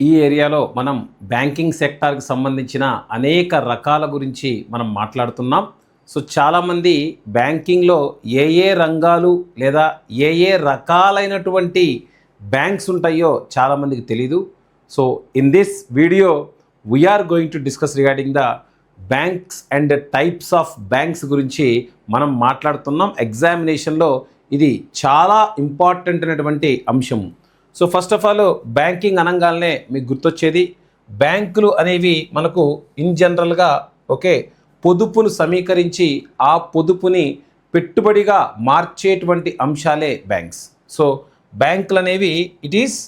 ఈ ఏరియాలో మనం బ్యాంకింగ్ సెక్టార్కి సంబంధించిన అనేక రకాల గురించి మనం మాట్లాడుతున్నాం. సో చాలామంది బ్యాంకింగ్లో ఏ ఏ రంగాలు లేదా ఏ ఏ రకాలైనటువంటి బ్యాంక్స్ ఉంటాయో చాలామందికి తెలీదు. So in this video we're going to discuss regarding the banks and types of banks గురించి మనం మాట్లాడుతున్నాం. ఎగ్జామినేషన్లో ఇది చాలా ఇంపార్టెంట్ అయినటువంటి అంశం. So first of all banking అనగానే మీకు గుర్తొచ్చేది బ్యాంకులు అనేవి మనకు ఇన్ జనరల్గా పొదుపును సమీకరించి ఆ పొదుపుని పెట్టుబడిగా మార్చేటువంటి అంశాలే బ్యాంక్స్. సో బ్యాంకులు అనేవి ఇట్ ఈస్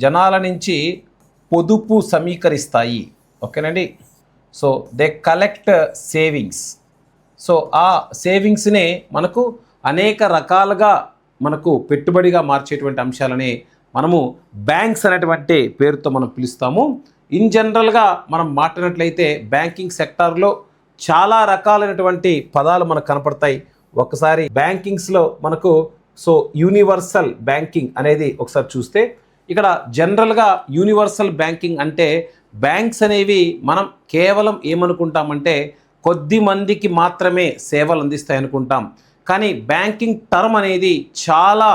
జనాల నుంచి పొదుపు సమీకరిస్తాయి. ఓకేనండి. So they collect savings. So ఆ సేవింగ్స్నే మనకు అనేక రకాలుగా మనకు పెట్టుబడిగా మార్చేటువంటి అంశాలని మనము బ్యాంక్స్ అనేటువంటి పేరుతో మనం పిలుస్తాము. ఇన్ జనరల్గా మనం మాట్లాడినట్లయితే బ్యాంకింగ్ సెక్టార్లో చాలా రకాలైనటువంటి పదాలు మనకు కనపడతాయి. ఒకసారి బ్యాంకింగ్స్లో మనకు యూనివర్సల్ బ్యాంకింగ్ అనేది ఒకసారి చూస్తే ఇక్కడ జనరల్గా యూనివర్సల్ బ్యాంకింగ్ అంటే బ్యాంక్స్ అనేవి మనం కేవలం ఏమనుకుంటామంటే కొద్ది మందికి మాత్రమే సేవలు అందిస్తాయి అనుకుంటాం. కానీ బ్యాంకింగ్ టర్మ్ అనేది చాలా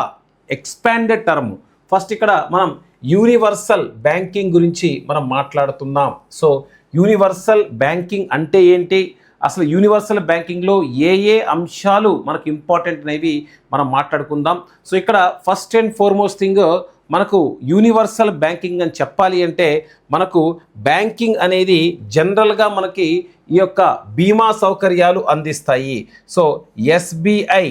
ఎక్స్పాండెడ్ టర్మ్. ఫస్ట్ ఇక్కడ మనం యూనివర్సల్ బ్యాంకింగ్ గురించి మనం మాట్లాడుతున్నాం. సో యూనివర్సల్ బ్యాంకింగ్ అంటే ఏంటి, అసలు యూనివర్సల్ బ్యాంకింగ్లో ఏ ఏ అంశాలు మనకు ఇంపార్టెంట్ అనేవి మనం మాట్లాడుకుందాం. సో ఇక్కడ ఫస్ట్ అండ్ ఫార్మోస్ట్ థింగ్ మనకు యూనివర్సల్ బ్యాంకింగ్ అని చెప్పాలి అంటే మనకు బ్యాంకింగ్ అనేది జనరల్గా మనకి ఈ యొక్క బీమా సౌకర్యాలు అందిస్తాయి. సో ఎస్బీఐ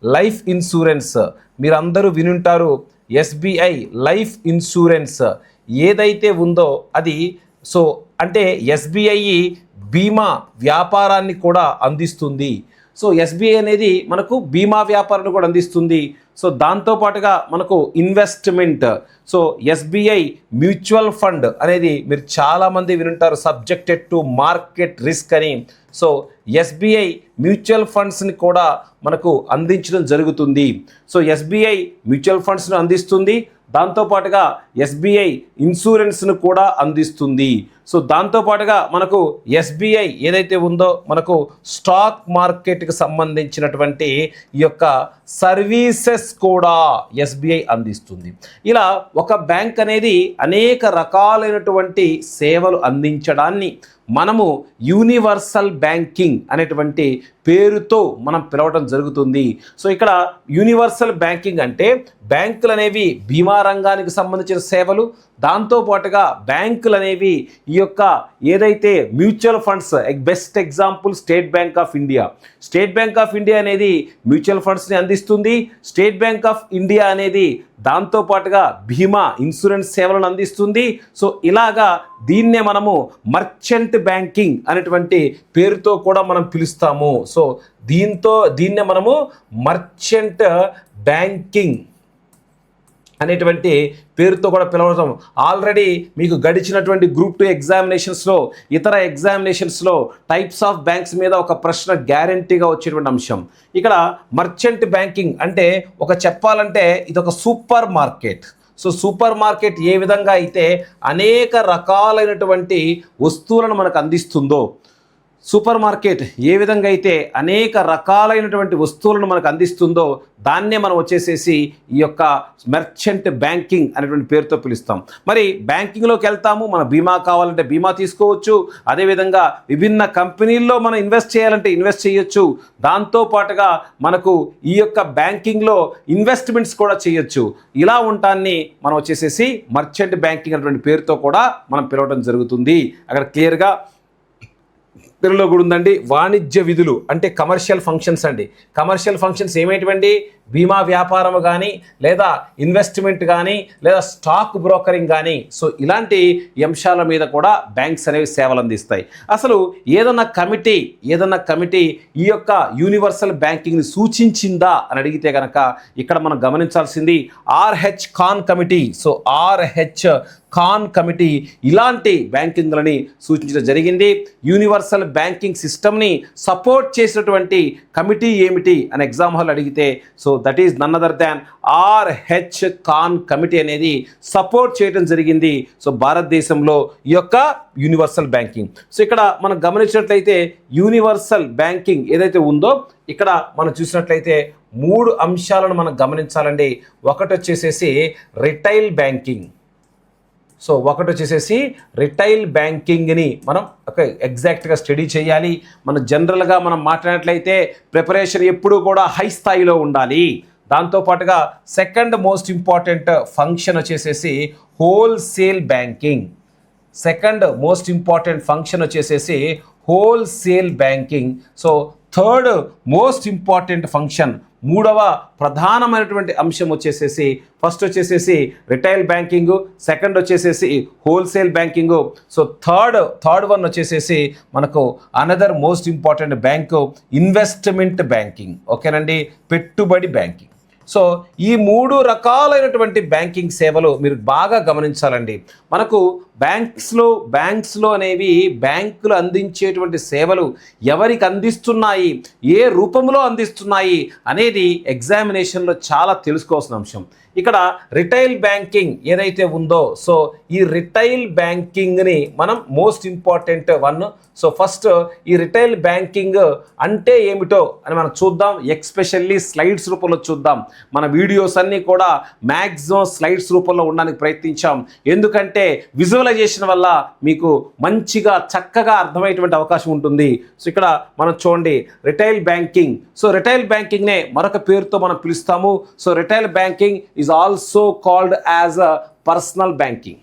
లైఫ్ ఇన్సూరెన్స్ మీరందరూ వినుంటారు. ఎస్బీఐ లైఫ్ ఇన్సూరెన్స్ ఏదైతే ఉందో అది అంటే ఎస్బీఐ బీమా వ్యాపారాన్ని కూడా అందిస్తుంది. సో ఎస్బీఐ అనేది మనకు బీమా వ్యాపారాన్ని కూడా అందిస్తుంది. సో దాంతోపాటుగా మనకు investment. So SBI mutual fund అనేది మీరు చాలామంది వినుంటారు, సబ్జెక్టెడ్ టు మార్కెట్ రిస్క్ అని. సో ఎస్బీఐ మ్యూచువల్ ఫండ్స్ని కూడా మనకు అందించడం జరుగుతుంది. సో ఎస్బీఐ మ్యూచువల్ ఫండ్స్ను అందిస్తుంది, దాంతోపాటుగా ఎస్బీఐ ఇన్సూరెన్స్ను కూడా అందిస్తుంది. సో దాంతోపాటుగా మనకు ఎస్బీఐ ఏదైతే ఉందో మనకు స్టాక్ మార్కెట్కి సంబంధించినటువంటి ఈ యొక్క సర్వీసెస్ కూడా ఎస్బీఐ అందిస్తుంది. ఇలా ఒక బ్యాంక్ అనేది అనేక రకాలైనటువంటి సేవలు అందించడాన్ని మనము యూనివర్సల్ బ్యాంకింగ్ అనేటువంటి పేరుతో మనం పిలవడం జరుగుతుంది. సో ఇక్కడ యూనివర్సల్ బ్యాంకింగ్ అంటే బ్యాంకులు అనేవి బీమా రంగానికి సంబంధించిన సేవలు, దాంతోపాటుగా బ్యాంకులు అనేవి ఈ యొక్క ఏదైతే mutual funds, best example state bank of India. State bank of India అనేది మ్యూచువల్ ఫండ్స్ని అందిస్తుంది. స్టేట్ బ్యాంక్ ఆఫ్ ఇండియా అనేది దాంతోపాటుగా బీమా ఇన్సూరెన్స్ సేవలను అందిస్తుంది. సో ఇలాగా దీన్నే మనము మర్చెంట్ బ్యాంకింగ్ అనేటువంటి పేరుతో కూడా మనం పిలుస్తాము. సో దీన్నే మనము మర్చెంట్ బ్యాంకింగ్ అనేటువంటి పేరుతో కూడా పిలవడం. ఆల్రెడీ మీకు గడిచినటువంటి గ్రూప్ 2 ఎగ్జామినేషన్స్లో, ఇతర ఎగ్జామినేషన్స్లో టైప్స్ ఆఫ్ బ్యాంక్స్ మీద ఒక ప్రశ్న గ్యారంటీగా వచ్చేటువంటి అంశం. ఇక్కడ మర్చెంట్ బ్యాంకింగ్ అంటే చెప్పాలంటే ఇది ఒక supermarket. So supermarket ఏ విధంగా అయితే అనేక రకాలైనటువంటి వస్తువులను మనకు అందిస్తుందో, సూపర్ మార్కెట్ ఏ విధంగా అయితే అనేక రకాలైనటువంటి వస్తువులను మనకు అందిస్తుందో దాన్నే మనం వచ్చేసేసి ఈ యొక్క మర్చెంట్ బ్యాంకింగ్ అనేటువంటి పేరుతో పిలుస్తాం. మరి బ్యాంకింగ్లోకి వెళ్తాము, మన బీమా కావాలంటే బీమా తీసుకోవచ్చు, అదేవిధంగా విభిన్న కంపెనీల్లో మనం ఇన్వెస్ట్ చేయాలంటే ఇన్వెస్ట్ చేయొచ్చు, దాంతోపాటుగా మనకు ఈ యొక్క బ్యాంకింగ్లో ఇన్వెస్ట్మెంట్స్ కూడా చేయొచ్చు. ఇలా ఉంటాన్ని మనం వచ్చేసేసి మర్చెంట్ బ్యాంకింగ్ అనేటువంటి పేరుతో కూడా మనం పిలవడం జరుగుతుంది. అక్కడ క్లియర్గా పేరులో కూడా ఉందండి. వాణిజ్య విధులు అంటే కమర్షియల్ ఫంక్షన్స్ అండి. కమర్షియల్ ఫంక్షన్స్ ఏమేంటివండి? బీమా వ్యాపారం కానీ, లేదా ఇన్వెస్ట్మెంట్ కానీ, లేదా స్టాక్ బ్రోకరింగ్ కానీ. సో ఇలాంటి అంశాల మీద కూడా బ్యాంక్స్ అనేవి సేవలు అందిస్తాయి. అసలు ఏదన్నా కమిటీ ఈ యొక్క యూనివర్సల్ బ్యాంకింగ్ని సూచించిందా అని అడిగితే కనుక ఇక్కడ మనం గమనించాల్సింది RH Khan committee. So RH Khan committee ఇలాంటి బ్యాంకింగ్లని సూచించడం జరిగింది. యూనివర్సల్ బ్యాంకింగ్ సిస్టమ్ని సపోర్ట్ చేసినటువంటి కమిటీ ఏమిటి అని ఎగ్జామ్ హాల్ అడిగితే so that is none other than RH Khan committee అనేది సపోర్ట్ చేయడం జరిగింది. సో భారతదేశంలో ఈ యొక్క యూనివర్సల్ బ్యాంకింగ్. సో ఇక్కడ మనం గమనించినట్లయితే యూనివర్సల్ బ్యాంకింగ్ ఏదైతే ఉందో ఇక్కడ మనం చూసినట్లయితే 3 అంశాలను మనం గమనించాలండి. ఒకటి వచ్చేసేసి రిటైల్ బ్యాంకింగ్. సో ఒకటి వచ్చేసేసి రిటైల్ బ్యాంకింగ్ని మనం ఎగ్జాక్ట్గా స్టడీ చేయాలి. మనం జనరల్గా మనం మాట్లాడినట్లయితే ప్రిపరేషన్ ఎప్పుడూ కూడా హై స్థాయిలో ఉండాలి. దాంతోపాటుగా సెకండ్ మోస్ట్ ఇంపార్టెంట్ ఫంక్షన్ వచ్చేసేసి wholesale banking. Second most important function వచ్చేసేసి wholesale banking. So third most important function, మూడవ ప్రధానమైనటువంటి అంశం వచ్చేసేసి ఫస్ట్ వచ్చేసేసి రిటైల్ బ్యాంకింగ్, సెకండ్ వచ్చేసేసి wholesale banking. So third one వచ్చేసేసి మనకు another most important bank investment banking. ఓకేనండి, పెట్టుబడి బ్యాంకింగ్. సో ఈ 3 రకాలైనటువంటి బ్యాంకింగ్ సేవలు మీరు బాగా గమనించాలండి. మనకు బ్యాంక్స్లో అనేవి బ్యాంకులు అందించేటువంటి సేవలు ఎవరికి అందిస్తున్నాయి, ఏ రూపంలో అందిస్తున్నాయి అనేది ఎగ్జామినేషన్లో చాలా తెలుసుకోవాల్సిన అంశం. ఇక్కడ రిటైల్ బ్యాంకింగ్ ఏదైతే ఉందో సో ఈ రిటైల్ బ్యాంకింగ్ని మనం most important one. So first ఈ రిటైల్ బ్యాంకింగ్ అంటే ఏమిటో అని మనం చూద్దాం. ఎక్స్పెషల్లీ స్లైడ్స్ రూపంలో చూద్దాం. మన వీడియోస్ అన్నీ కూడా మ్యాక్సిమం స్లైడ్స్ రూపంలో ఉండడానికి ప్రయత్నించాం. ఎందుకంటే విజువలైజేషన్ వల్ల మీకు మంచిగా చక్కగా అర్థమయ్యేటువంటి అవకాశం ఉంటుంది. సో ఇక్కడ మనం చూడండి రిటైల్ బ్యాంకింగ్. సో రిటైల్ బ్యాంకింగ్నే మరొక పేరుతో మనం పిలుస్తాము. So retail banking is also called as a personal banking.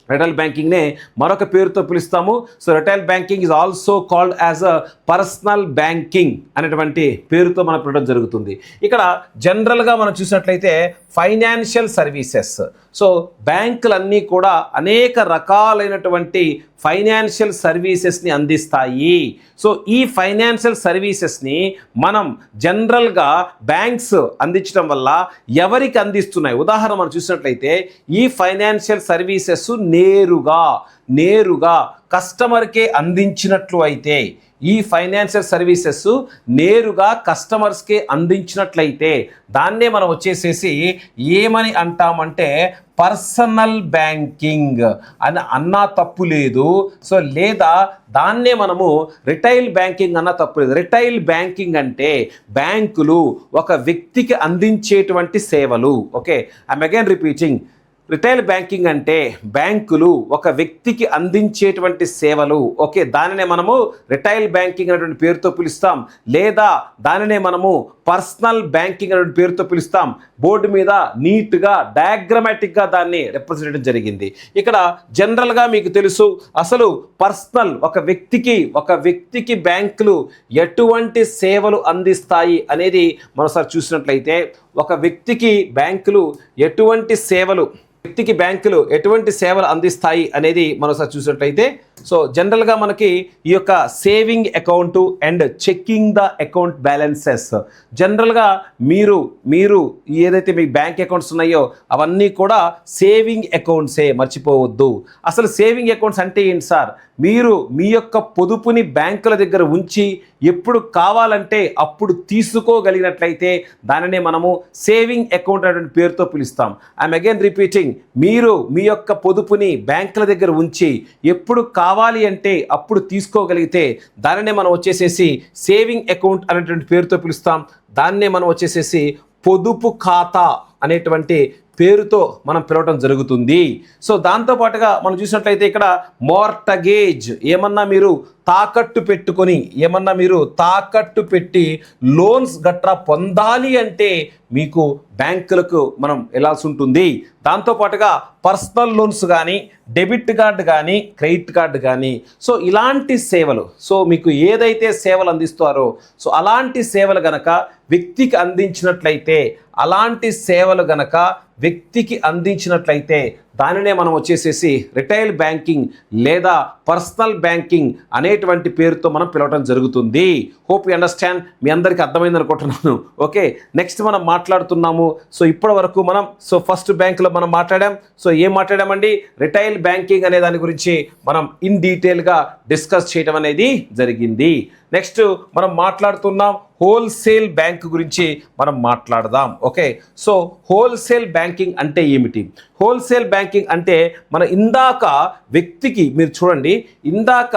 Retail బ్యాంకింగ్నే మరొక పేరుతో పిలుస్తాము. So retail banking is also called as a personal banking అనేటువంటి పేరుతో మనం పిలవడం జరుగుతుంది. ఇక్కడ జనరల్గా మనం చూసినట్లయితే ఫైనాన్షియల్ సర్వీసెస్. సో బ్యాంకులన్నీ కూడా అనేక రకాలైనటువంటి ఫైనాన్షియల్ సర్వీసెస్ని అందిస్తాయి. సో ఈ ఫైనాన్షియల్ సర్వీసెస్ని మనం జనరల్గా బ్యాంక్స్ అందించడం వల్ల ఎవరికి అందిస్తున్నాయి, ఉదాహరణ మనం చూసినట్లయితే ఈ ఫైనాన్షియల్ సర్వీసెస్ నేరుగా కస్టమర్కే అందించినట్లు అయితే, ఈ ఫైనాన్షియల్ సర్వీసెస్ నేరుగా కస్టమర్స్కే అందించినట్లయితే దాన్నే మనం వచ్చేసేసి ఏమని అంటామంటే పర్సనల్ బ్యాంకింగ్ అని అన్నా తప్పు లేదు. సో లేదా దాన్నే మనము రిటైల్ బ్యాంకింగ్ అన్నా తప్పు లేదు. రిటైల్ బ్యాంకింగ్ అంటే బ్యాంకులు ఒక వ్యక్తికి అందించేటువంటి సేవలు. Okay, I'm again repeating. Retail banking అంటే బ్యాంకులు ఒక వ్యక్తికి అందించేటువంటి సేవలు. ఓకే, దానినే మనము రిటైల్ బ్యాంకింగ్ అనేటువంటి పేరుతో పిలుస్తాం, లేదా దానినే మనము పర్సనల్ బ్యాంకింగ్ అనేటువంటి పేరుతో పిలుస్తాం. బోర్డు మీద నీట్గా డయాగ్రమాటిక్గా దాన్ని రిప్రజెంట్ చేయడం జరిగింది. ఇక్కడ జనరల్గా మీకు తెలుసు అసలు పర్సనల్ ఒక వ్యక్తికి బ్యాంకులు ఎటువంటి సేవలు అందిస్తాయి అనేది మనసారి చూసినట్లయితే ఒక వ్యక్తికి బ్యాంకులు ఎటువంటి సేవలు అందిస్తాయి అనేది మరోసారి చూసినట్లయితే సో జనరల్గా మనకి ఈ యొక్క saving account and checking the account balances. జనరల్గా మీరు ఏదైతే మీ బ్యాంక్ అకౌంట్స్ ఉన్నాయో అవన్నీ కూడా సేవింగ్ అకౌంట్సే, మర్చిపోవద్దు. అసలు సేవింగ్ అకౌంట్స్ అంటే ఏంటి సార్? మీరు మీ యొక్క పొదుపుని బ్యాంకుల దగ్గర ఉంచి ఎప్పుడు కావాలంటే అప్పుడు తీసుకోగలిగినట్లయితే దానినే మనము సేవింగ్ అకౌంట్ అనేటువంటి పేరుతో పిలుస్తాం. I'm again repeating. మీరు మీ యొక్క పొదుపుని బ్యాంకుల దగ్గర ఉంచి ఎప్పుడు కావాలి అంటే అప్పుడు తీసుకోగలిగితే దానినే మనం వచ్చేసేసి సేవింగ్ అకౌంట్ అనేటువంటి పేరుతో పిలుస్తాం. దాన్నే మనం వచ్చేసేసి పొదుపు ఖాతా అనేటువంటి పేరుతో మనం పిలవడం జరుగుతుంది. సో దాంతోపాటుగా మనం చూసినట్లయితే ఇక్కడ మార్టగేజ్, ఏమన్నా మీరు తాకట్టు పెట్టి లోన్స్ గట్రా పొందాలి అంటే మీకు బ్యాంకులకు మనం వెళ్ళాల్సి ఉంటుంది. దాంతోపాటుగా పర్సనల్ లోన్స్ కానీ, డెబిట్ కార్డు కానీ, క్రెడిట్ కార్డు కానీ, సో ఇలాంటి సేవలు, సో మీకు ఏదైతే సేవలు అందిస్తారో సో అలాంటి సేవలు గనక వ్యక్తికి అందించినట్లయితే దానినే మనం వచ్చేసేసి రిటైల్ బ్యాంకింగ్ లేదా పర్సనల్ బ్యాంకింగ్ అనేటువంటి పేరుతో మనం పిలవడం జరుగుతుంది. Hope you understand. మీ అందరికీ అర్థమైంది అనుకుంటున్నాను. ఓకే, నెక్స్ట్ మనం మాట్లాడుతున్నాము. సో ఇప్పటి వరకు మనం ఫస్ట్ బ్యాంకులో మనం మాట్లాడాం. ఏం మాట్లాడామండి? రిటైల్ బ్యాంకింగ్ అనే దాని గురించి మనం ఇన్ డీటెయిల్గా డిస్కస్ చేయడం అనేది జరిగింది. నెక్స్ట్ మనం మాట్లాడుతున్నాం హోల్సేల్ బ్యాంక్ గురించి మనం మాట్లాడదాం. ఓకే, సో హోల్సేల్ బ్యాంకింగ్ అంటే ఏమిటి? హోల్సేల్ బ్యాంకింగ్ అంటే మన ఇందాక వ్యక్తికి, మీరు చూడండి, ఇందాక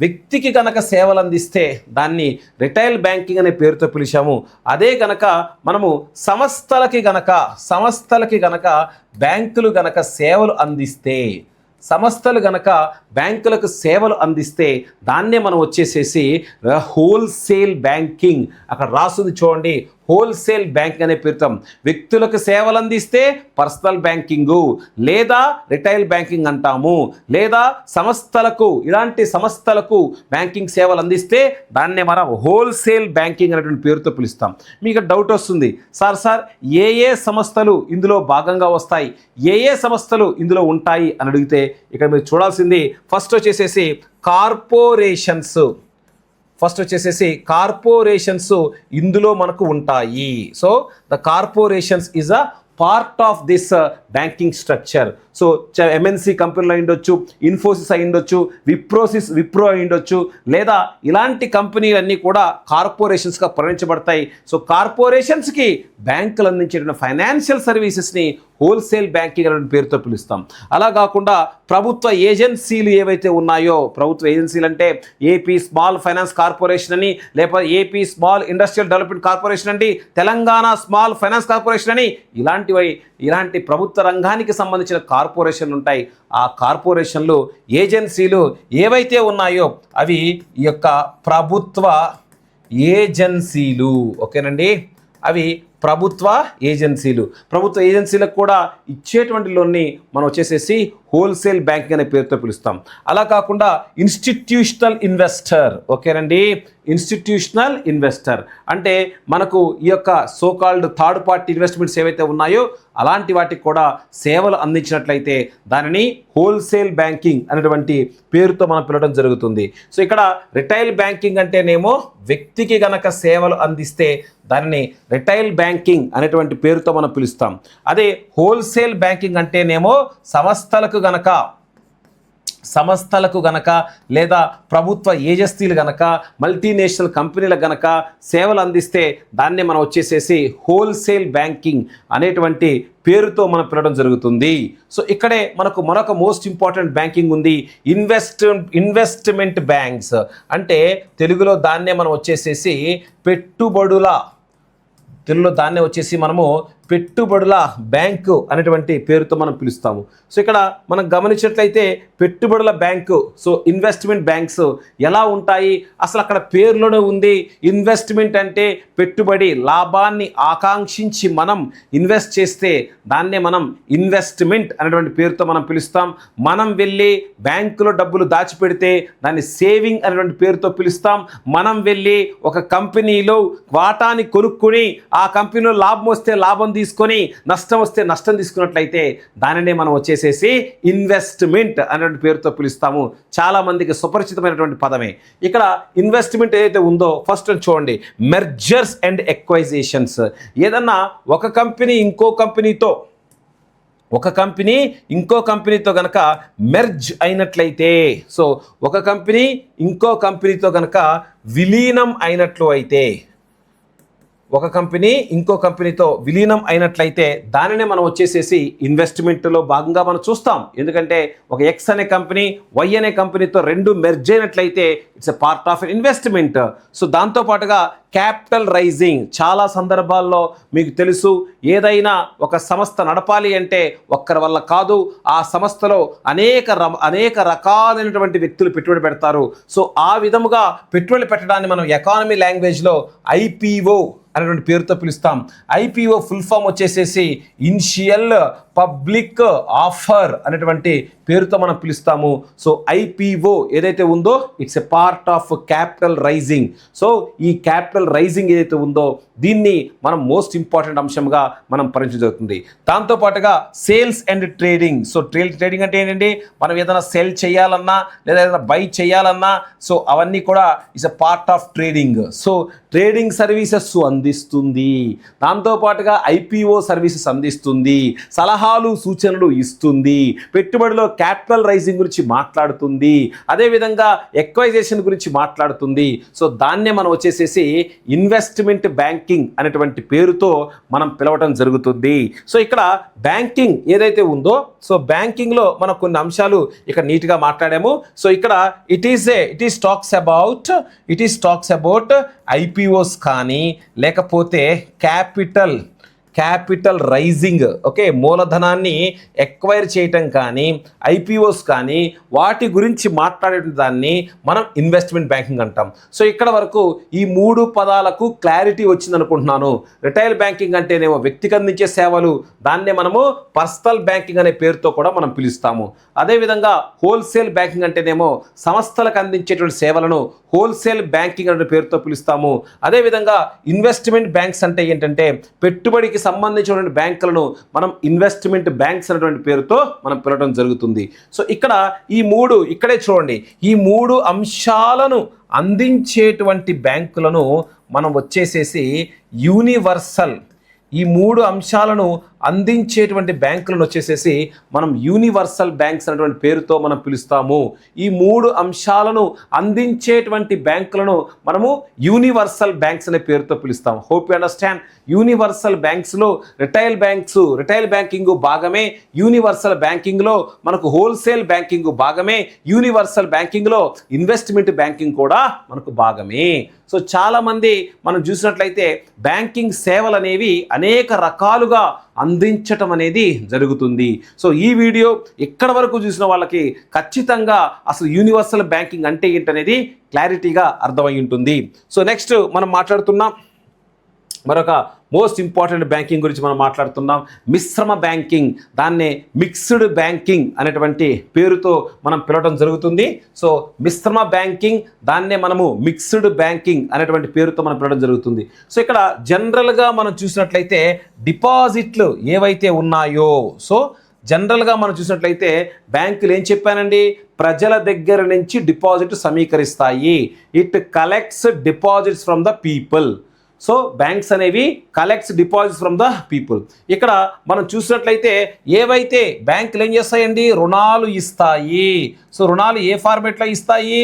వ్యక్తికి గనక సేవలు అందిస్తే దాన్ని రిటైల్ బ్యాంకింగ్ అనే పేరుతో పిలిచాము. అదే గనక మనము సంస్థలకి గనక బ్యాంకులు గనక సేవలు అందిస్తే, సంస్థలు గనక బ్యాంకులకు సేవలు అందిస్తే దాన్నే మనం వచ్చేసేసి హోల్సేల్ బ్యాంకింగ్, అక్కడ రాసుంది చూడండి, హోల్సేల్ బ్యాంక్ అనే పేరుతో వ్యక్తులకు సేవలు అందిస్తే పర్సనల్ బ్యాంకింగు లేదా రిటైల్ బ్యాంకింగ్ అంటాము. లేదా సంస్థలకు, ఇలాంటి సంస్థలకు బ్యాంకింగ్ సేవలు అందిస్తే దాన్నే మనం హోల్సేల్ బ్యాంకింగ్ అనేటువంటి పేరుతో పిలుస్తాం. మీకు డౌట్ వస్తుంది, సార్ ఏ సంస్థలు ఇందులో భాగంగా వస్తాయి, ఏ సంస్థలు ఇందులో ఉంటాయి అని అడిగితే ఇక్కడ మీరు చూడాల్సింది ఫస్ట్ వచ్చేసేసి కార్పొరేషన్స్ ఇందులో మనకు ఉంటాయి. So the corporations is a part of this banking structure. So MNC కంపెనీలు అయి ఉండొచ్చు, ఇన్ఫోసిస్ అయి ఉండొచ్చు, విప్రో అయి ఉండొచ్చు, లేదా ఇలాంటి కంపెనీలన్నీ కూడా కార్పొరేషన్స్గా పరిగణించబడతాయి. సో కార్పొరేషన్స్కి బ్యాంకులు అందించేటువంటి ఫైనాన్షియల్ సర్వీసెస్ని హోల్సేల్ బ్యాంకింగ్ అనే పేరుతో పిలుస్తాం. అలా కాకుండా ప్రభుత్వ ఏజెన్సీలు ఏవైతే ఉన్నాయో, ప్రభుత్వ ఏజెన్సీలు అంటే ఏపీ స్మాల్ ఫైనాన్స్ కార్పొరేషన్ అని, లేకపోతే AP small industrial development corporation అండి, తెలంగాణ స్మాల్ ఫైనాన్స్ కార్పొరేషన్ అని, ఇలాంటి ప్రభుత్వ రంగానికి సంబంధించిన కార్పొరేషన్లు ఉంటాయి. ఆ కార్పొరేషన్లు, ఏజెన్సీలు ఏవైతే ఉన్నాయో అవి ఈ యొక్క ప్రభుత్వ ఏజెన్సీలు. ఓకేనండి, అవి ప్రభుత్వ ఏజెన్సీలకు కూడా ఇచ్చేటువంటి లోన్ని మనం వచ్చేసేసి హోల్సేల్ బ్యాంకింగ్ అనే పేరుతో పిలుస్తాం. అలా కాకుండా ఇన్స్టిట్యూషనల్ ఇన్వెస్టర్. ఓకేనండి, ఇన్స్టిట్యూషనల్ ఇన్వెస్టర్ అంటే మనకు ఈ యొక్క సోకాల్డ్ థర్డ్ పార్టీ ఇన్వెస్ట్మెంట్స్ ఏవైతే ఉన్నాయో అలాంటి వాటికి కూడా సేవలు అందించినట్లయితే దానిని హోల్సేల్ బ్యాంకింగ్ అనేటువంటి పేరుతో మనం పిలవడం జరుగుతుంది. సో ఇక్కడ రిటైల్ బ్యాంకింగ్ అంటేనేమో వ్యక్తికి గనక సేవలు అందిస్తే దానిని రిటైల్ బ్యాంకింగ్ అనేటువంటి పేరుతో మనం పిలుస్తాం. అదే హోల్సేల్ బ్యాంకింగ్ అంటేనేమో సంస్థలకు గనక లేదా ప్రభుత్వ ఏజెన్సీలు గనక మల్టీనేషనల్ కంపెనీలకు గనక సేవలు అందిస్తే దాన్నే మనం వచ్చేసేసి హోల్సేల్ బ్యాంకింగ్ అనేటువంటి పేరుతో మనం పిలవడం జరుగుతుంది. సో ఇక్కడే మనకు మరొక మోస్ట్ ఇంపార్టెంట్ బ్యాంకింగ్ ఉంది, ఇన్వెస్ట్మెంట్ బ్యాంక్స్. అంటే తెలుగులో దాన్నే మనం వచ్చేసేసి పెట్టుబడుల బ్యాంకు అనేటువంటి పేరుతో మనం పిలుస్తాము. సో ఇక్కడ మనం గమనించినట్లయితే పెట్టుబడుల బ్యాంకు, సో ఇన్వెస్ట్మెంట్ బ్యాంక్స్ ఎలా ఉంటాయి? అసలు అక్కడ పేరులోనే ఉంది, ఇన్వెస్ట్మెంట్ అంటే పెట్టుబడి, లాభాన్ని ఆకాంక్షించి మనం ఇన్వెస్ట్ చేస్తే దాన్నే మనం ఇన్వెస్ట్మెంట్ అనేటువంటి పేరుతో మనం పిలుస్తాం. మనం వెళ్ళి బ్యాంకులో డబ్బులు దాచిపెడితే దాన్ని సేవింగ్ అనేటువంటి పేరుతో పిలుస్తాం. మనం వెళ్ళి ఒక కంపెనీలో వాటాని కొనుక్కుని ఆ కంపెనీలో లాభం వస్తే లాభం తీసుకొని, నష్టం వస్తే నష్టం తీసుకున్నట్లయితే దానినే మనం వచ్చేసేసి ఇన్వెస్ట్మెంట్ అనేటువంటి పేరుతో పిలుస్తాము. చాలా మందికి సుపరిచితమైనటువంటి పదమే. ఇక్కడ ఇన్వెస్ట్మెంట్ ఏదైతే ఉందో ఫస్ట్ చూడండి, మెర్జర్స్ అండ్ ఎక్వైజేషన్స్. ఏదన్నా ఒక కంపెనీ ఇంకో కంపెనీతో గనక మెర్జ్ అయినట్లయితే, సో ఒక కంపెనీ ఇంకో కంపెనీతో గనక విలీనం అయినట్లు అయితే, ఒక కంపెనీ ఇంకో కంపెనీతో విలీనం అయినట్లయితే దానినే మనం వచ్చేసేసి ఇన్వెస్ట్మెంట్లో భాగంగా మనం చూస్తాం. ఎందుకంటే ఒక ఎక్స్ అనే కంపెనీ వై అనే కంపెనీతో రెండు మెర్జ్ అయినట్లయితే it's a part of investment. So దాంతోపాటుగా క్యాపిటల్ రైజింగ్. చాలా సందర్భాల్లో మీకు తెలుసు, ఏదైనా ఒక సంస్థ నడపాలి అంటే ఒక్కరి వల్ల కాదు, ఆ సంస్థలో అనేక రకాలైనటువంటి వ్యక్తులు పెట్టుబడి పెడతారు. సో ఆ విధముగా పెట్టుబడి పెట్టడాన్ని మనం ఎకానమీ లాంగ్వేజ్లో ఐపీఓ అనేటువంటి పేరుతో పిలుస్తాం. ఐపీఓ ఫుల్ ఫామ్ వచ్చేసేసి ఇనిషియల్ పబ్లిక్ ఆఫర్ అనేటువంటి పేరుతో మనం పిలుస్తాము. సో ఐపీఓ ఏదైతే ఉందో it's a part of capital raising. So ఈ క్యాపిటల్ రైజింగ్ ఏదైతే ఉందో దీన్ని మనం మోస్ట్ ఇంపార్టెంట్ అంశంగా మనం పరిచయం జరుగుతుంది. దాంతోపాటుగా sales and trading. So trading అంటే ఏంటంటే మనం ఏదైనా సెల్ చేయాలన్నా లేదా ఏదైనా బై చేయాలన్నా సో అవన్నీ కూడా it's a part of trading. So trading services అందిస్తుంది. దాంతోపాటుగా ఐపీఓ సర్వీసెస్ అందిస్తుంది, సలహాలు సూచనలు ఇస్తుంది, పెట్టుబడిలో క్యాపిటల్ రైజింగ్ గురించి మాట్లాడుతుంది, అదేవిధంగా ఎక్వైజేషన్ గురించి మాట్లాడుతుంది. సో దాన్నే మనం వచ్చేసేసి ఇన్వెస్ట్మెంట్ బ్యాంకింగ్ అనేటువంటి పేరుతో మనం పిలవటం జరుగుతుంది. సో ఇక్కడ బ్యాంకింగ్ ఏదైతే ఉందో సో బ్యాంకింగ్లో మనం కొన్ని అంశాలు ఇక్కడ నీట్గా మాట్లాడాము. సో ఇక్కడ it is talks about IPOs కానీ లేకపోతే క్యాపిటల్ రైజింగ్, ఓకే, మూలధనాన్ని ఎక్వైర్ చేయటం కానీ ఐపీఓస్ కానీ వాటి గురించి మాట్లాడే దాన్ని మనం ఇన్వెస్ట్మెంట్ బ్యాంకింగ్ అంటాం. సో ఇక్కడ వరకు ఈ 3 పదాలకు క్లారిటీ వచ్చింది అనుకుంటున్నాను. రిటైల్ బ్యాంకింగ్ అంటేనేమో వ్యక్తికి అందించే సేవలు, దాన్నే మనము పర్సనల్ బ్యాంకింగ్ అనే పేరుతో కూడా మనం పిలుస్తాము. అదేవిధంగా హోల్సేల్ బ్యాంకింగ్ అంటేనేమో సంస్థలకు అందించేటువంటి సేవలను హోల్సేల్ బ్యాంకింగ్ అనే పేరుతో పిలుస్తాము. అదేవిధంగా ఇన్వెస్ట్మెంట్ బ్యాంక్స్ అంటే ఏంటంటే పెట్టుబడికి సంబంధించినటువంటి బ్యాంకులను మనం ఇన్వెస్ట్మెంట్ బ్యాంక్స్ అనేటువంటి పేరుతో మనం పిలవడం జరుగుతుంది. సో ఇక్కడే చూడండి, ఈ 3 అంశాలను అందించేటువంటి బ్యాంకులను మనం వచ్చేసేసి యూనివర్సల్, ఈ 3 అంశాలను అందించేటువంటి బ్యాంకులను వచ్చేసేసి మనం యూనివర్సల్ బ్యాంక్స్ అనేటువంటి పేరుతో మనం పిలుస్తాము. ఈ 3 అంశాలను అందించేటువంటి బ్యాంకులను మనము యూనివర్సల్ బ్యాంక్స్ అనే పేరుతో పిలుస్తాము. Hope you understand. యూనివర్సల్ బ్యాంక్స్లో రిటైల్ బ్యాంకింగ్ భాగమే, యూనివర్సల్ బ్యాంకింగ్లో మనకు హోల్సేల్ బ్యాంకింగ్ భాగమే, యూనివర్సల్ బ్యాంకింగ్లో ఇన్వెస్ట్మెంట్ బ్యాంకింగ్ కూడా మనకు భాగమే. సో చాలామంది మనం చూసినట్లయితే బ్యాంకింగ్ సేవలు అనేవి అనేక రకాలుగా అందించటం అనేది జరుగుతుంది. సో ఈ వీడియో ఇక్కడ వరకు చూసిన వాళ్ళకి ఖచ్చితంగా అసలు యూనివర్సల్ బ్యాంకింగ్ అంటే ఏంటనేది క్లారిటీగా అర్థమై ఉంటుంది. సో నెక్స్ట్ మనం మాట్లాడుతున్నాం మరొక మోస్ట్ ఇంపార్టెంట్ బ్యాంకింగ్ గురించి మనం మాట్లాడుతున్నాం, మిశ్రమ బ్యాంకింగ్. దాన్నే మిక్స్డ్ బ్యాంకింగ్ అనేటువంటి పేరుతో మనం పిలవడం జరుగుతుంది. సో మిశ్రమ బ్యాంకింగ్, దాన్నే మనము మిక్స్డ్ బ్యాంకింగ్ అనేటువంటి పేరుతో మనం పిలవడం జరుగుతుంది. సో ఇక్కడ జనరల్గా మనం చూసినట్లయితే డిపాజిట్లు ఏవైతే ఉన్నాయో, సో జనరల్గా మనం చూసినట్లయితే బ్యాంకులు ఏం చెప్పానండి, ప్రజల దగ్గర నుంచి డిపాజిట్ సమీకరిస్తాయి. It collects deposits from the people. So banks అనేవి collects deposits from the people. ఇక్కడ మనం చూసినట్లయితే ఏవైతే బ్యాంకులు ఏం చేస్తాయండి, రుణాలు ఇస్తాయి. సో రుణాలు ఏ ఫార్మేట్లో ఇస్తాయి,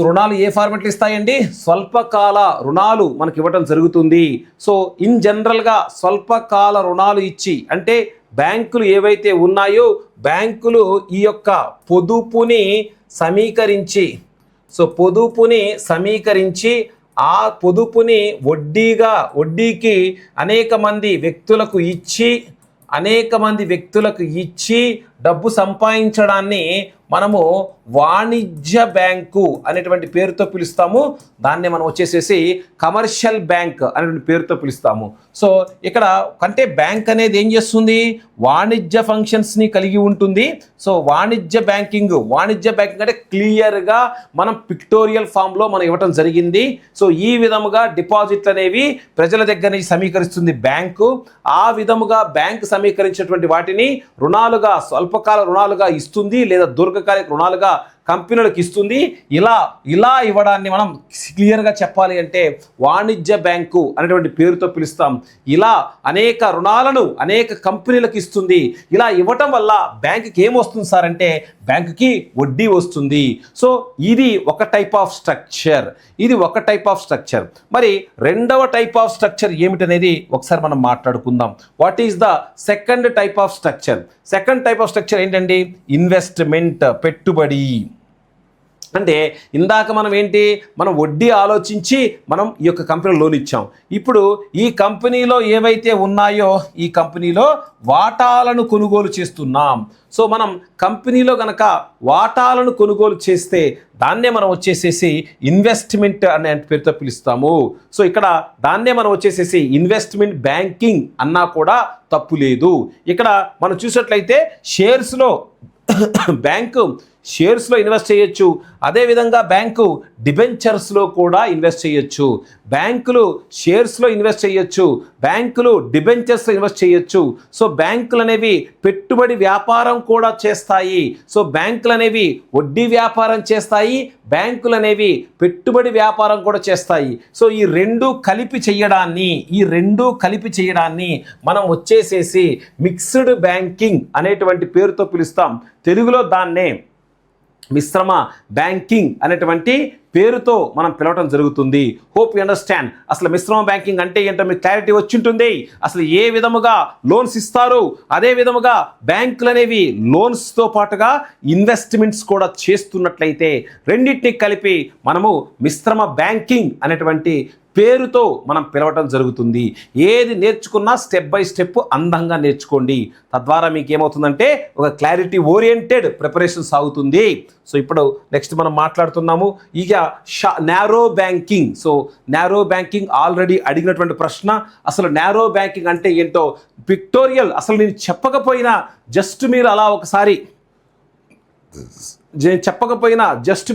రుణాలు ఏ ఫార్మేట్లో ఇస్తాయండి, స్వల్పకాల రుణాలు మనకి ఇవ్వటం జరుగుతుంది. సో ఇన్ జనరల్గా స్వల్పకాల రుణాలు ఇచ్చి, అంటే బ్యాంకులు ఏవైతే ఉన్నాయో బ్యాంకులు ఈ యొక్క పొదుపుని సమీకరించి ఆ పొదుపుని వడ్డీకి అనేక మంది వ్యక్తులకు ఇచ్చి డబ్బు సంపాదించడాన్ని మనము వాణిజ్య బ్యాంకు అనేటువంటి పేరుతో పిలుస్తాము. దాన్ని మనం వచ్చేసేసి కమర్షియల్ బ్యాంక్ అనేటువంటి పేరుతో పిలుస్తాము. సో ఇక్కడ అంటే బ్యాంక్ అనేది ఏం చేస్తుంది, వాణిజ్య ఫంక్షన్స్ని కలిగి ఉంటుంది. సో వాణిజ్య బ్యాంకింగ్ అంటే క్లియర్గా మనం పిక్టోరియల్ ఫామ్లో మనం ఇవ్వటం జరిగింది. సో ఈ విధముగా డిపాజిట్లు అనేవి ప్రజల దగ్గర నుంచి సమీకరిస్తుంది బ్యాంకు. ఆ విధముగా బ్యాంకు సమీకరించినటువంటి వాటిని రుణాలుగా, స్వల్పకాల రుణాలుగా ఇస్తుంది, లేదా దీర్ఘకాలిక రుణాలుగా కంపెనీలకు ఇస్తుంది. ఇలా ఇవ్వడాన్ని మనం క్లియర్గా చెప్పాలి అంటే వాణిజ్య బ్యాంకు అనేటువంటి పేరుతో పిలుస్తాం. ఇలా అనేక రుణాలను అనేక కంపెనీలకు ఇస్తుంది. ఇలా ఇవ్వటం వల్ల బ్యాంకుకి ఏమొస్తుంది సార్ అంటే బ్యాంకుకి వడ్డీ వస్తుంది. సో ఇది ఒక టైప్ ఆఫ్ స్ట్రక్చర్. మరి రెండవ టైప్ ఆఫ్ స్ట్రక్చర్ ఏమిటనేది ఒకసారి మనం మాట్లాడుకుందాం. What is the second type of structure? Second type of structure ఏంటండి, ఇన్వెస్ట్మెంట్, పెట్టుబడి. అంటే ఇందాక మనం వడ్డీ ఆలోచించి మనం ఈ యొక్క కంపెనీ లోన్ ఇచ్చాం. ఇప్పుడు ఈ కంపెనీలో ఏవైతే ఉన్నాయో ఈ కంపెనీలో వాటాలను కొనుగోలు చేస్తున్నాం. సో మనం కంపెనీలో కనుక వాటాలను కొనుగోలు చేస్తే దాన్నే మనం వచ్చేసేసి ఇన్వెస్ట్మెంట్ అనే పేరుతో పిలుస్తాము. సో ఇక్కడ దాన్నే మనం వచ్చేసేసి ఇన్వెస్ట్మెంట్ బ్యాంకింగ్ అన్నా కూడా తప్పు లేదు. ఇక్కడ మనం చూసినట్లయితే షేర్స్లో బ్యాంకు షేర్స్లో ఇన్వెస్ట్ చేయొచ్చు, అదేవిధంగా బ్యాంకు డిబెంచర్స్లో కూడా ఇన్వెస్ట్ చేయొచ్చు. బ్యాంకులు షేర్స్లో ఇన్వెస్ట్ చేయొచ్చు, బ్యాంకులు డిబెంచర్స్లో ఇన్వెస్ట్ చేయొచ్చు. సో బ్యాంకులు అనేవి పెట్టుబడి వ్యాపారం కూడా చేస్తాయి. సో బ్యాంకులు అనేవి వడ్డీ వ్యాపారం చేస్తాయి, బ్యాంకులు అనేవి పెట్టుబడి వ్యాపారం కూడా చేస్తాయి. సో ఈ రెండు కలిపి చేయడాన్ని మనం వచ్చేసేసి మిక్స్డ్ బ్యాంకింగ్ అనేటువంటి పేరుతో పిలుస్తాం. తెలుగులో దాన్నే మిశ్రమ బ్యాంకింగ్ అనేటువంటి పేరుతో మనం పిలవటం జరుగుతుంది. Hope you understand. అసలు మిశ్రమ బ్యాంకింగ్ అంటే ఏంటో మీకు క్లారిటీ వచ్చింటుంది. అసలు ఏ విధముగా లోన్స్ ఇస్తారు, అదే విధముగా బ్యాంకులు అనేవి లోన్స్తో పాటుగా ఇన్వెస్ట్మెంట్స్ కూడా చేస్తున్నట్లయితే రెండింటిని కలిపి మనము మిశ్రమ బ్యాంకింగ్ అనేటువంటి పేరుతో మనం పిలవటం జరుగుతుంది. ఏది నేర్చుకున్నా స్టెప్ బై స్టెప్ అందంగా నేర్చుకోండి. తద్వారా మీకు ఏమవుతుందంటే ఒక క్లారిటీ ఓరియంటెడ్ ప్రిపరేషన్ సాగుతుంది. సో ఇప్పుడు నెక్స్ట్ మనం మాట్లాడుతున్నాము ఇక narrow banking. So narrow banking already అడిగినటువంటి ప్రశ్న. అసలు నారో బ్యాంకింగ్ అంటే ఏంటో పిక్టోరియల్ అసలు నేను చెప్పకపోయినా జస్ట్ మీరు అలా ఒకసారి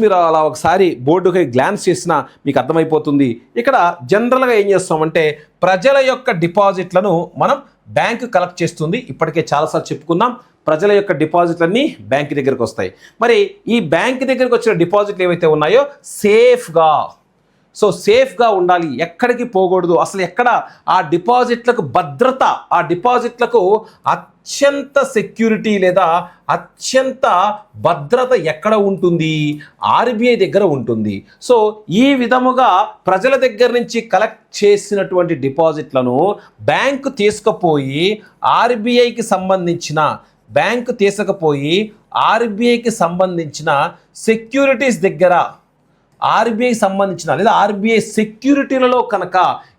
మీరు అలా ఒకసారి బోర్డుకి గ్లాన్స్ చేసినా మీకు అర్థమైపోతుంది. ఇక్కడ జనరల్గా ఏం చేస్తామంటే ప్రజల యొక్క డిపాజిట్లను మనం బ్యాంకు కలెక్ట్ చేస్తుంది. ఇప్పటికే చాలాసార్లు చెప్పుకున్నాం, ప్రజల యొక్క డిపాజిట్లన్నీ బ్యాంక్ దగ్గరికి వస్తాయి. మరి ఈ బ్యాంక్ దగ్గరికి వచ్చిన డిపాజిట్లు ఏవైతే ఉన్నాయో సేఫ్గా ఉండాలి, ఎక్కడికి పోకూడదు. అసలు ఎక్కడ ఆ డిపాజిట్లకు భద్రత, ఆ డిపాజిట్లకు అత్యంత సెక్యూరిటీ లేదా అత్యంత భద్రత ఎక్కడ ఉంటుంది? ఆర్బీఐ దగ్గర ఉంటుంది. సో ఈ విధముగా ప్రజల దగ్గర నుంచి కలెక్ట్ చేసినటువంటి డిపాజిట్లను బ్యాంకు తీసుకుపోయి ఆర్బీఐకి సంబంధించిన సెక్యూరిటీస్ దగ్గర ఆర్బీఐకి సంబంధించిన లేదా ఆర్బీఐ సెక్యూరిటీలలో కనుక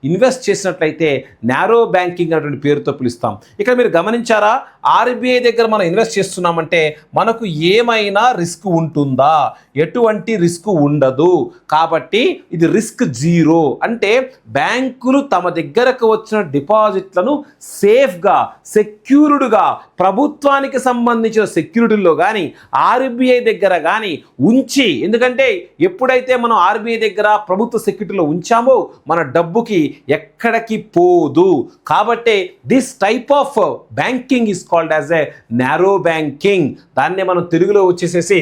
ఇన్వెస్ట్ చేసినట్లయితే నారో బ్యాంకింగ్ అనేటువంటి పేరుతో పిలుస్తాం. ఇక్కడ మీరు గమనించారా, ఆర్బీఐ దగ్గర మనం ఇన్వెస్ట్ చేస్తున్నామంటే మనకు ఏమైనా రిస్క్ ఉంటుందా? ఎటువంటి రిస్క్ ఉండదు. కాబట్టి ఇది రిస్క్ జీరో. అంటే బ్యాంకులు తమ దగ్గరకు వచ్చిన డిపాజిట్లను సేఫ్గా, సెక్యూర్డ్గా ప్రభుత్వానికి సంబంధించిన సెక్యూరిటీల్లో కానీ ఆర్బీఐ దగ్గర కానీ ఉంచి, ఎందుకంటే ఎప్పుడైతే మనం ఆర్బీఐ దగ్గర ప్రభుత్వ సెక్యూరిటీలో ఉంచామో మన డబ్బుకి ఎక్కడికి పోదు. కాబట్టి this type of banking is called as a narrow banking. దాన్నే మనం తెలుగులో వచ్చేసేసి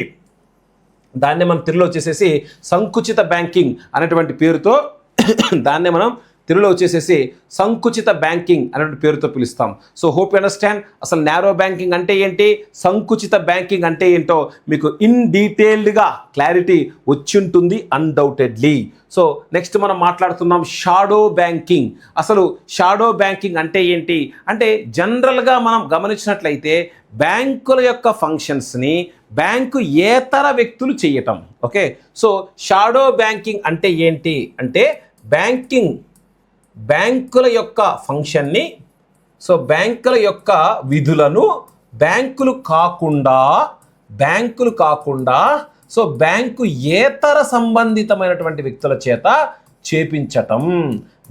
సంకుచిత బ్యాంకింగ్ అనేటువంటి పేరుతో సంకుచిత బ్యాంకింగ్ అనేటువంటి పేరుతో పిలుస్తాం. So hope you understand. అసలు నారో బ్యాంకింగ్ అంటే ఏంటి, సంకుచిత బ్యాంకింగ్ అంటే ఏంటో మీకు ఇన్ డీటెయిల్డ్గా క్లారిటీ వచ్చి ఉంటుంది అన్డౌటెడ్లీ. సో నెక్స్ట్ మనం మాట్లాడుతున్నాం షాడో బ్యాంకింగ్. అసలు షాడో బ్యాంకింగ్ అంటే ఏంటి అంటే జనరల్గా మనం గమనించినట్లయితే బ్యాంకుల యొక్క ఫంక్షన్స్ని బ్యాంకు ఏతర వ్యక్తులు చేయటం. ఓకే, సో షాడో బ్యాంకింగ్ అంటే ఏంటి అంటే బ్యాంకుల యొక్క ఫంక్షన్ని, సో బ్యాంకుల యొక్క విధులను బ్యాంకులు కాకుండా సో బ్యాంకు ఏతర సంబంధితమైనటువంటి వ్యక్తుల చేత చేపించటం.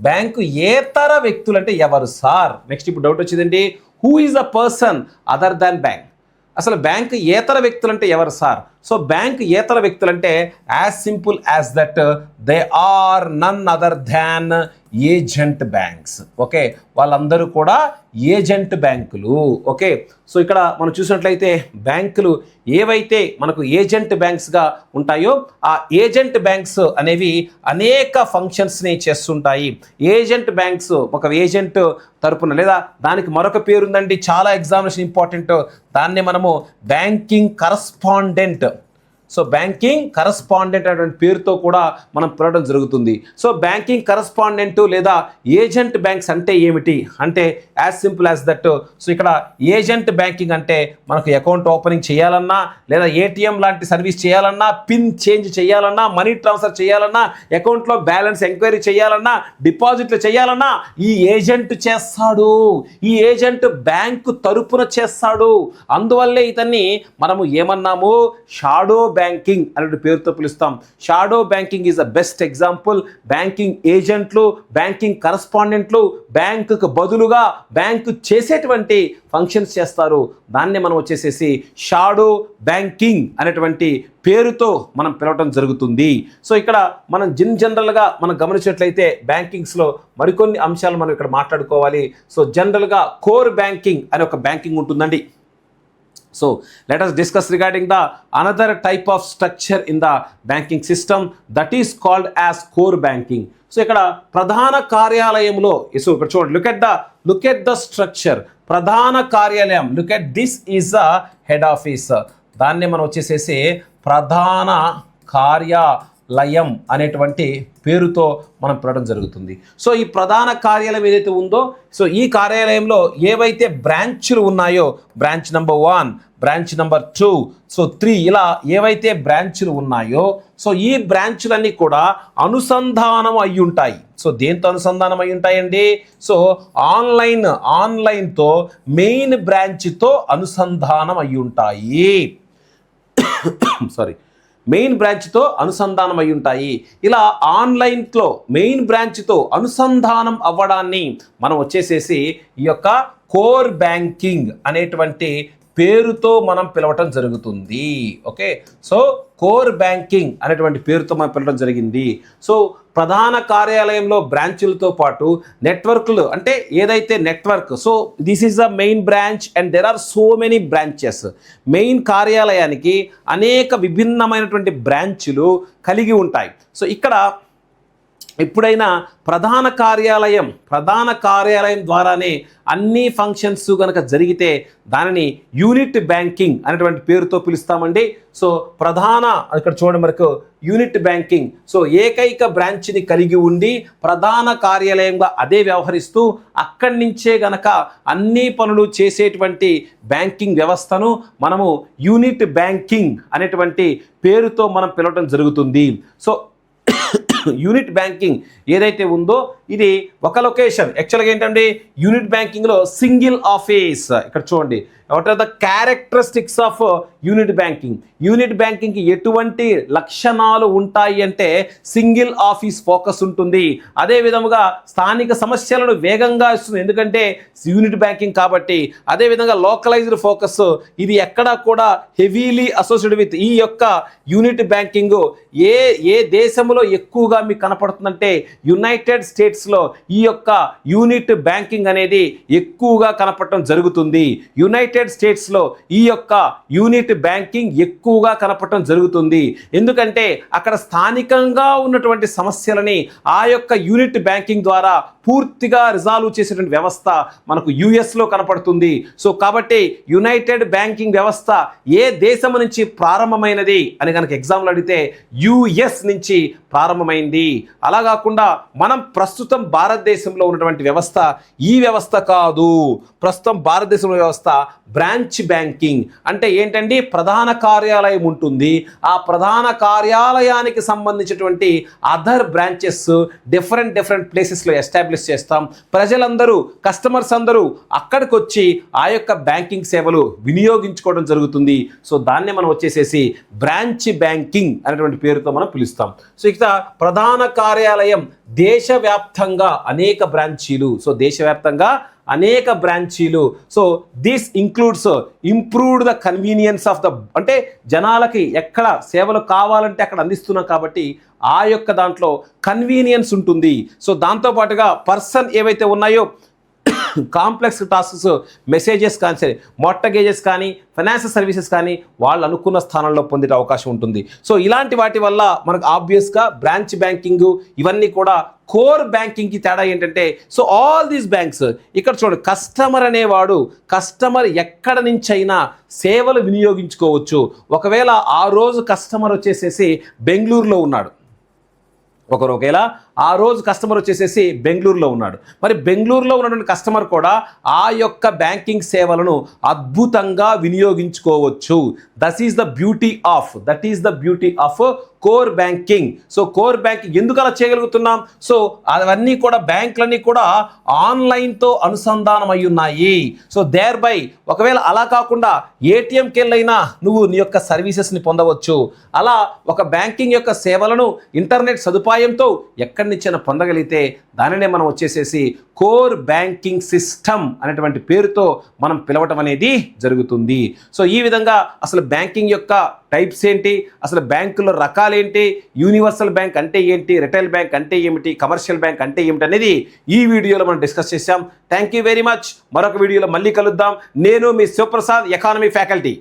బ్యాంకు ఏతర వ్యక్తులు అంటే ఎవరు సార్? నెక్స్ట్ ఇప్పుడు డౌట్ వచ్చిందండి, who is a person other than bank? అసలు బ్యాంకు ఏతర వ్యక్తులు అంటే ఎవరు సార్? సో బ్యాంకు ఏతర వ్యక్తులు అంటే as simple as that they are none other than agent banks. Okay, వాళ్ళందరూ కూడా ఏజెంట్ బ్యాంకులు. ఓకే, సో ఇక్కడ మనం చూసినట్లయితే బ్యాంకులు ఏవైతే మనకు ఏజెంట్ బ్యాంక్స్గా ఉంటాయో ఆ ఏజెంట్ బ్యాంక్స్ అనేవి అనేక ఫంక్షన్స్ని చేస్తుంటాయి. ఏజెంట్ బ్యాంక్స్ ఒక ఏజెంట్ తరపున లేదా దానికి మరొక పేరు ఉందండి, చాలా ఎగ్జామినేషన్ ఇంపార్టెంట్, దాన్నే మనము banking correspondent. So banking correspondent అనేటువంటి పేరుతో కూడా మనం పిలవడం జరుగుతుంది. సో బ్యాంకింగ్ కరస్పాండెంట్ లేదా ఏజెంట్ బ్యాంక్స్ అంటే ఏమిటి అంటే as simple as that. So ఇక్కడ ఏజెంట్ బ్యాంకింగ్ అంటే మనకు అకౌంట్ ఓపెనింగ్ చేయాలన్నా లేదా ఏటీఎం లాంటి సర్వీస్ చేయాలన్నా, పిన్ చేంజ్ చేయాలన్నా, మనీ ట్రాన్స్ఫర్ చేయాలన్నా, అకౌంట్లో బ్యాలెన్స్ ఎంక్వైరీ చేయాలన్నా, డిపాజిట్లు చేయాలన్నా ఈ ఏజెంట్ చేస్తాడు. ఈ ఏజెంట్ బ్యాంకు తరపున చేస్తాడు. అందువల్లే ఇతన్ని మనము ఏమన్నాము, షాడో బ్యాంకింగ్ అనే పేరుతో పిలుస్తాం. Shadow banking is the best example. Banking ఏజెంట్లు, బ్యాంకింగ్ కరస్పాండెంట్లు బ్యాంకుకు బదులుగా బ్యాంకు చేసేటువంటి ఫంక్షన్స్ చేస్తారు. దాన్ని మనం వచ్చేసేసి షాడో బ్యాంకింగ్ అనేటువంటి పేరుతో మనం పిలవటం జరుగుతుంది. సో ఇక్కడ మనం జనరల్గా మనం గమనించినట్లయితే బ్యాంకింగ్స్లో మరికొన్ని అంశాలు మనం ఇక్కడ మాట్లాడుకోవాలి. సో జనరల్గా కోర్ బ్యాంకింగ్ అనే ఒక బ్యాంకింగ్ ఉంటుందండి. So let us discuss regarding the another type of structure in the banking system that is called as core banking. So ఇక్కడ ప్రధాన కార్యాలయంలో సో ఇక్కడ చూడండి, look at the structure. ప్రధాన కార్యాలయం, look at this is a head office. దాన్ని మనం వచ్చేసేసి ప్రధాన కార్యాలయం అనేటువంటి పేరుతో మనం పిలవడం జరుగుతుంది. సో ఈ ప్రధాన కార్యాలయం ఏదైతే ఉందో, సో ఈ కార్యాలయంలో ఏవైతే బ్రాంచ్లు ఉన్నాయో, branch number 1, branch number 2, so 3 ఇలా ఏవైతే బ్రాంచ్లు ఉన్నాయో, సో ఈ బ్రాంచ్లన్నీ కూడా అనుసంధానం అయి ఉంటాయి. సో దేంతో అనుసంధానం అయి ఉంటాయండి? సో ఆన్లైన్తో మెయిన్ బ్రాంచ్తో అనుసంధానం అయి ఉంటాయి. సారీ, మెయిన్ బ్రాంచ్తో అనుసంధానం అయి ఉంటాయి. ఇలా ఆన్లైన్లో మెయిన్ బ్రాంచ్తో అనుసంధానం అవ్వడాన్ని మనం వచ్చేసేసి ఈ యొక్క కోర్ బ్యాంకింగ్ అనేటువంటి పేరుతో మనం పిలవటం జరుగుతుంది. ఓకే, సో కోర్ బ్యాంకింగ్ అనేటువంటి పేరుతో మనం పిలవడం జరిగింది. సో ప్రధాన కార్యాలయంలో బ్రాంచులతో పాటు నెట్వర్క్లు, అంటే ఏదైతే network, so this is the main branch and there are so many branches. Main కార్యాలయానికి అనేక విభిన్నమైనటువంటి బ్రాంచులు కలిగి ఉంటాయి. సో ఇక్కడ ఎప్పుడైనా ప్రధాన కార్యాలయం ద్వారానే అన్ని ఫంక్షన్స్ కనుక జరిగితే దానిని యూనిట్ బ్యాంకింగ్ అనేటువంటి పేరుతో పిలుస్తామండి. సో ఇక్కడ చూడండి మనకు యూనిట్ బ్యాంకింగ్. సో ఏకైక బ్రాంచ్ని కలిగి ఉండి ప్రధాన కార్యాలయంగా అదే వ్యవహరిస్తూ అక్కడి నుంచే గనక అన్ని పనులు చేసేటువంటి బ్యాంకింగ్ వ్యవస్థను మనము యూనిట్ బ్యాంకింగ్ అనేటువంటి పేరుతో మనం పిలవటం జరుగుతుంది. సో యూనిట్ బ్యాంకింగ్ ఏదైతే ఉందో ఇది ఒక లొకేషన్. యాక్చువల్గా ఏంటంటే యూనిట్ బ్యాంకింగ్లో సింగిల్ ఆఫీస్. ఇక్కడ చూడండి, what are the characteristics of unit banking. Unit బ్యాంకింగ్కి ఎటువంటి లక్షణాలు ఉంటాయి అంటే సింగిల్ ఆఫీస్ ఫోకస్ ఉంటుంది. అదే విధముగా స్థానిక సమస్యలను వేగంగా ఇస్తుంది, ఎందుకంటే యూనిట్ బ్యాంకింగ్ కాబట్టి. అదేవిధంగా లోకలైజ్డ్ ఫోకస్, ఇది ఎక్కడా కూడా హెవీలీ అసోసియేటెడ్ విత్ ఈ యొక్క యూనిట్ బ్యాంకింగ్. ఏ దేశంలో ఎక్కువగా మీకు కనపడుతుందంటే యునైటెడ్ స్టేట్స్లో ఈ యొక్క యూనిట్ బ్యాంకింగ్ అనేది ఎక్కువగా కనపడటం జరుగుతుంది. యునైటెడ్ స్టేట్స్లో ఈ యొక్క యూనిట్ బ్యాంకింగ్ ఎక్కువగా కనపడటం జరుగుతుంది. ఎందుకంటే అక్కడ స్థానికంగా ఉన్నటువంటి సమస్యలని ఆ యొక్క యూనిట్ బ్యాంకింగ్ ద్వారా పూర్తిగా రిజాల్వ్ చేసేటువంటి వ్యవస్థ మనకు యుఎస్లో కనపడుతుంది. సో కాబట్టి యునైటెడ్ బ్యాంకింగ్ వ్యవస్థ ఏ దేశం నుంచి ప్రారంభమైనది అని కనుక ఎగ్జామ్లో అడిగితే యుఎస్ నుంచి ప్రారంభమైంది. అలా కాకుండా మనం ప్రస్తుతం భారతదేశంలో ఉన్నటువంటి వ్యవస్థ ఈ వ్యవస్థ కాదు. ప్రస్తుతం భారతదేశంలో వ్యవస్థ బ్రాంచ్ బ్యాంకింగ్. అంటే ఏంటండి, ప్రధాన కార్యాలయం ఉంటుంది, ఆ ప్రధాన కార్యాలయానికి సంబంధించినటువంటి అదర్ బ్రాంచెస్ డిఫరెంట్ ప్లేసెస్లో ఎస్టాబ్లిష్ చేస్తాం. ప్రజలందరూ, కస్టమర్స్ అందరూ అక్కడికి వచ్చి ఆ యొక్క బ్యాంకింగ్ సేవలు వినియోగించుకోవడం జరుగుతుంది. సో దాన్ని మనం వచ్చేసేసి బ్రాంచ్ బ్యాంకింగ్ అనేటువంటి పేరుతో మనం పిలుస్తాం. సో ఇక ప్రధాన కార్యాలయం దేశవ్యాప్తంగా అనేక బ్రాంచీలు. సో దేశవ్యాప్తంగా అనేక బ్రాంచీలు. So this includes improved the convenience of the, అంటే జనాలకి ఎక్కడ సేవలు కావాలంటే అక్కడ అందిస్తున్నాం కాబట్టి ఆ యొక్క దాంట్లో కన్వీనియన్స్ ఉంటుంది. సో దాంతోపాటుగా పర్సన్ ఏవైతే ఉన్నాయో కాంప్లెక్స్ టాస్క్స్, మెసేజెస్ కానీ సరే, మార్టగేజెస్ కానీ, ఫైనాన్షియల్ సర్వీసెస్ కానీ వాళ్ళు అనుకున్న స్థానంలో పొందే అవకాశం ఉంటుంది. సో ఇలాంటి వాటి వల్ల మనకు ఆబ్వియస్గా బ్రాంచ్ బ్యాంకింగ్ ఇవన్నీ కూడా కోర్ బ్యాంకింగ్కి తేడా ఏంటంటే, సో ఆల్ దీస్ బ్యాంక్స్ ఇక్కడ చూడండి, కస్టమర్ అనేవాడు కస్టమర్ ఎక్కడ నుంచైనా సేవలు వినియోగించుకోవచ్చు. ఒకవేళ ఆ రోజు కస్టమర్ వచ్చేసేసి బెంగళూరులో ఉన్నాడు, ఒకవేళ ఆ రోజు కస్టమర్ వచ్చేసేసి బెంగళూరులో ఉన్నాడు, మరి బెంగళూరులో ఉన్నటువంటి కస్టమర్ కూడా ఆ యొక్క బ్యాంకింగ్ సేవలను అద్భుతంగా వినియోగించుకోవచ్చు. That is the beauty of core banking. So core banking ఎందుకు అలా చేయగలుగుతున్నాం? సో అవన్నీ కూడా బ్యాంకులన్నీ కూడా ఆన్లైన్తో అనుసంధానం అయి ఉన్నాయి. సో దేర్ బై ఒకవేళ అలా కాకుండా ఏటీఎంకి వెళ్ళైనా నువ్వు నీ యొక్క సర్వీసెస్ని పొందవచ్చు. అలా ఒక బ్యాంకింగ్ యొక్క సేవలను ఇంటర్నెట్ సదుపాయంతో ఎక్కడి నుంచైనా పొందగలిగితే దానినే మనం వచ్చేసేసి కోర్ బ్యాంకింగ్ సిస్టమ్ అనేటువంటి పేరుతో మనం పిలవటం అనేది జరుగుతుంది. సో ఈ విధంగా అసలు బ్యాంకింగ్ యొక్క టైప్స్ ఏంటి, అసలు బ్యాంకుల రకాలేంటి, యూనివర్సల్ బ్యాంక్ అంటే ఏంటి, రిటైల్ బ్యాంక్ అంటే ఏమిటి, కమర్షియల్ బ్యాంక్ అంటే ఏమిటి అనేది ఈ వీడియోలో మనం డిస్కస్ చేశాం. Thank you very much. మరొక వీడియోలో మళ్ళీ కలుద్దాం. నేను మీ శివప్రసాద్, ఎకానమీ ఫ్యాకల్టీ.